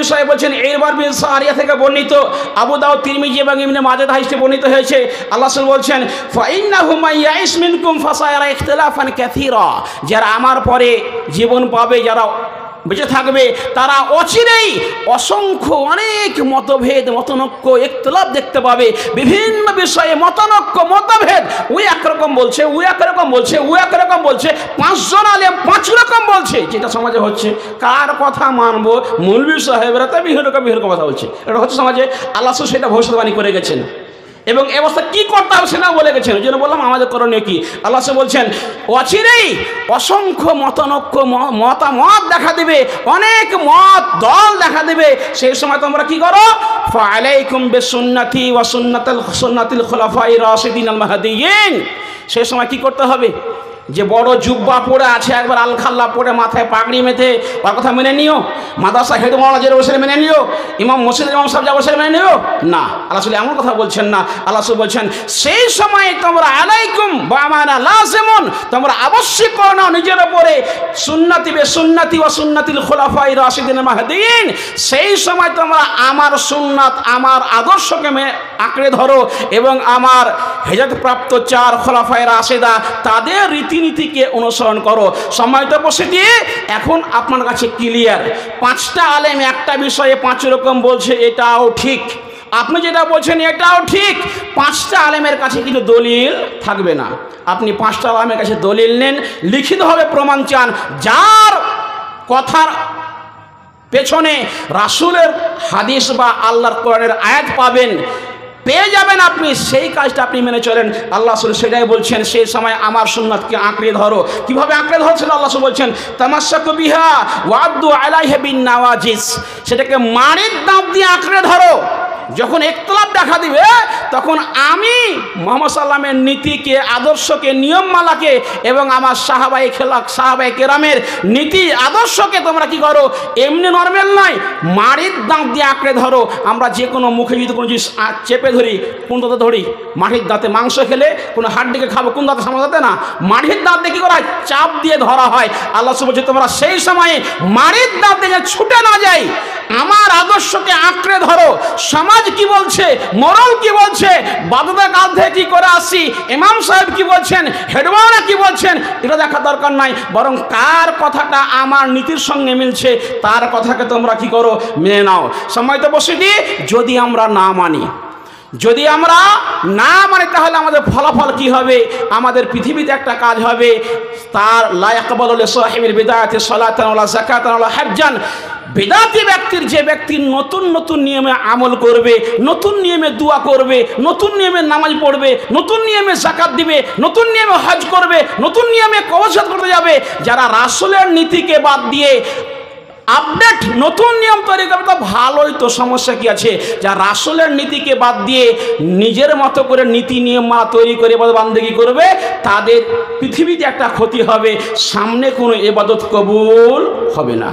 বিষয়ে বলছেন ইরবাদ বিন সারিয়া থেকে বর্ণিত, আবু দাউদ, তিরমিজি এবং ইবনে মাজাহ হাদিসে বর্ণিত হয়েছে। আল্লাহ রাসূল বলছেন ফাইন্নাহু মান ইয়াইস মিনকুম ফাসায়ারা ইখতিলাফান কাসীরা, যারা আমার পরে জীবন পাবে, যারা বেঁচে থাকবে, তারা অচিরেই অসংখ্য অনেক মতভেদ, মতনৈক্য, ইখতিলাফ দেখতে পাবে। বিভিন্ন বিষয়ে মতনৈক্য, মতভেদ, ওই একরকম বলছে, ওই একরকম বলছে, ওই একরকম বলছে, পাঁচজন আলেম পাঁচ রকম বলছে। যেটা সমাজে হচ্ছে, কার কথা মানবো? মৌলভী সাহেবরা তো বিভিন্ন রকম কথা বলছে। এটা হচ্ছে সমাজে। আল্লাহ সেটা ভবিষ্যৎবাণী করে গেছেন এবং এ অবস্থা কী করতে হবে সেটা বলে গেছেন। ওই জন্য বললাম আমাদের করণীয় কি। আল্লাহ বলছেন অচিরেই অসংখ্য মতনৈক্য, মতামত দেখা দেবে, অনেক মত দল দেখা দেবে। সেই সময় তোমরা কি করো? ফাআলাইকুম বিসুন্নতি ওয়া সুন্নাতিল খুলাফায়ে রাশিদিন আল মাহদিয়িন। সেই সময় কি করতে হবে? যে বড় জুব্বা পরে আছে, একবার আলখাল্লা পরে, মাথায় পাগড়ি মেথে, ওর কথা মেনে নিও? মাদ্রাসা হেড মাওলানা যে বসে মেনে নিও? ইমাম মসজিদের ইমাম সাহেব যা বসে মেনে নিও? না, আল্লাহ রাসূল এমন কথা বলছেন না। আল্লাহ রাসূল বলছেন সেই সময় তোমরা আলাইকুম বা আমানা লাযিমুন, তোমরা আবশ্যক করো না নিজের উপরে সুন্নতি ওয়া সুন্নাতিল খুলাফায়ে রাশিদিন মাহদিয়িন। সেই সময় তোমরা আমার সুন্নাত, আমার আদর্শকে আঁকড়ে ধরো এবং আমার হেদায়েতপ্রাপ্ত চার খুলাফায়ে রাশিদা তাদের রীতিনীতিকে অনুসরণ করো। সম্মানিত উপস্থিতি, এখন আপনার কাছে ক্লিয়ার। পাঁচটা আলেম একটা বিষয়ে পাঁচ রকম বলছে, এটাও ঠিক। আপনি যেটা বলছেন এটাও ঠিক। পাঁচটা আলেমের কাছে কিন্তু দলিল থাকবে না। আপনি পাঁচটা আলেমের কাছে দলিল নেন, লিখিতভাবে প্রমাণ চান। যার কথার পেছনে রাসূলের হাদিস বা আল্লাহর কোরআনের আয়াত পাবেন, পেয়ে যাবেন, আপনি সেই কাজটা আপনি মেনে চলেন। আল্লাহ রাসূল সেটাই বলছেন, সেই সময় আমার সুন্নাতকে আঁকড়ে ধরো। কিভাবে আঁকড়ে ধরছেন? আল্লাহ রাসূল বলছেন তামাসসাকু বিহা ওয়াদ্দু আলাইহা বিন নাওয়াজিস, সেটাকে মাড়ির দাঁত দিয়ে আঁকড়ে ধরো। যখন ইখতিলাফ দেখা দিবে, তখন আমি মুহাম্মদ সাল্লামের নীতিকে, আদর্শকে, নিয়মমালাকে এবং আমার সাহাবায়ে কেরামের নীতি আদর্শকে তোমরা কি করো? এমনি নরমাল নয়, মাড়ির দাঁত দিয়ে আঁকড়ে ধরো। আমরা যে কোনো মুখে যদি কোনো জিনিস চেপে ধরি, কোন দাঁতে ধরি? মাটির দাঁতে। মাংস খেলে কোনো হাড্ডিকে খাবো, কোন দাঁতে? সামনে দাঁতে না, মাটির দাঁত দিয়ে কি করা হয়? চাপ দিয়ে ধরা হয়। আল্লাহ বলছে তোমরা সেই সময়ে মাটির দাঁত দিয়ে ছুটে না যায়, আমার আদর্শকে আঁকড়ে ধরো। সমাজ কি বলছে, মোরাল কি বলছে, বাদুদের কাল থেকে কি করে আসি, ইমাম সাহেব কি বলছেন, হেডমাওলানা কি বলছেন, এটা দেখা দরকার নাই। বরং কার কথাটা আমার নীতির সঙ্গে মিলছে, তার কথাকে তোমরা কি করো? মেনে নাও। সম্মানিত উপস্থিতি, যদি আমরা না মানি, তাহলে আমাদের ফলাফল কি হবে? আমাদের পৃথিবীতে একটা কাজ হবে, তার লা ইয়াকবালু লিসাহিবিল বিদআতি সালাতান ওয়ালা যাকাতান ওয়ালা হাজ্জান। বেদাতি ব্যক্তির, যে ব্যক্তি নতুন নতুন নিয়মে আমল করবে, নতুন নিয়মে দোয়া করবে, নতুন নিয়মে নামাজ পড়বে, নতুন নিয়মে যাকাত দিবে, নতুন নিয়মে হজ করবে, নতুন নিয়মে কওয়াসাত করতে যাবে, যারা রাসূলের নীতিকে বাদ দিয়ে আপডেট নতুন নিয়ম তৈরি করবে, তো ভালোই, তো সমস্যা কি আছে? যা রাসূলের নীতিকে বাদ দিয়ে নিজের মতো করে নীতি নিয়মমালা তৈরি করে বান্দেগি করবে, তাদের পৃথিবীতে একটা ক্ষতি হবে, সামনে কোনো ইবাদত কবুল হবে না।